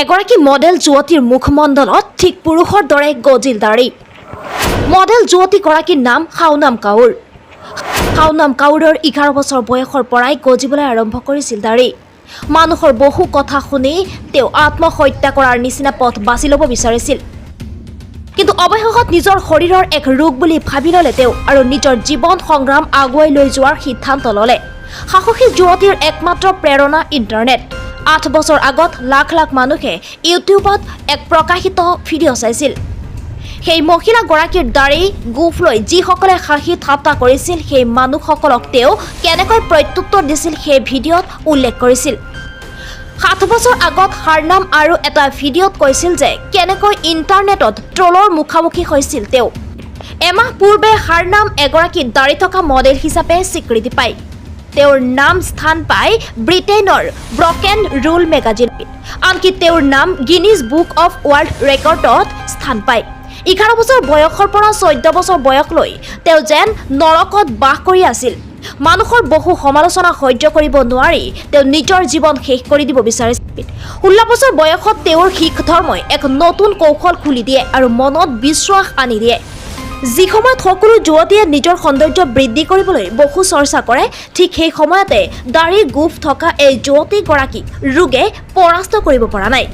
এগৰাকী মডেল যুৱতীৰ মুখমণ্ডলত ঠিক পুৰুষৰ দৰে গজিল দাড়ি। মডেল যুৱতীগৰাকীৰ নাম শাওনাম কাউৰ। শাওনাম কাউৰৰ 11 বছৰ বয়সৰ পৰাই গজিবলৈ আৰম্ভ কৰিছিল দাড়ি। মানুহৰ বহু কথা শুনি তেওঁ আত্মহত্যা কৰাৰ নিচিনা পথ বাছি ল'ব বিচাৰিছিল, কিন্তু অৱশেষত নিজৰ শৰীৰৰ এক ৰোগ বুলি ভাবি ল'লে তেওঁ আৰু নিজৰ জীৱন সংগ্ৰাম আগুৱাই লৈ যোৱাৰ সিদ্ধান্ত ল'লে। সাহসী যুৱতীৰ একমাত্ৰ প্ৰেৰণা ইণ্টাৰনেট। 8 বছৰ আগত লাখ লাখ মানুহে ইউটিউবত এক প্ৰকাশিত ভিডিঅ' চাইছিল। সেই মহিলাগৰাকীৰ দাড়ি গোফ লৈ যিসকলে হাঁহি ঠাট্টা কৰিছিল, সেই মানুহসকলক তেওঁ কেনেকৈ প্ৰত্যুত্তৰ দিছিল সেই ভিডিঅ'ত উল্লেখ কৰিছিল। 7 বছৰ আগত শাওনাম আৰু এটা ভিডিঅ'ত কৈছিল যে কেনেকৈ ইণ্টাৰনেটত ট্ৰলৰ মুখামুখি হৈছিল তেওঁ। এমাহ পূৰ্বে শাওনাম এগৰাকী দাড়ি থকা মডেল হিচাপে স্বীকৃতি পায়। তেওঁৰ নাম স্থান পায় ব্ৰিটেইনৰ ব্ৰকেন ৰুল মেগাজিনত, আনকি তেওঁৰ নাম গিনিজ বুক অফ ৱৰ্ল্ড ৰেকৰ্ডত স্থান পায়। 11 বছৰ বয়সৰ পৰা 14 বছৰ বয়সলৈ তেওঁ যেন নৰকত বাস কৰি আছিল। মানুহৰ বহু সমালোচনা সহ্য কৰিব নোৱাৰি তেওঁ নিজৰ জীৱন শেষ কৰি দিব বিচাৰিছিল। 16 বছৰ বয়সত তেওঁৰ শিখ ধৰ্মই এক নতুন কৌশল খুলি দিয়ে আৰু মনত বিশ্বাস আনি দিয়ে। যি সময়ত সকলো যুৱতীয়ে নিজৰ সৌন্দৰ্য বৃদ্ধি কৰিবলৈ বহু চৰ্চা কৰে, ঠিক সেই সময়তে দাড়িৰ গোফ থকা এই যুৱতীগৰাকীক ৰোগে পৰাস্ত কৰিব পৰা নাই।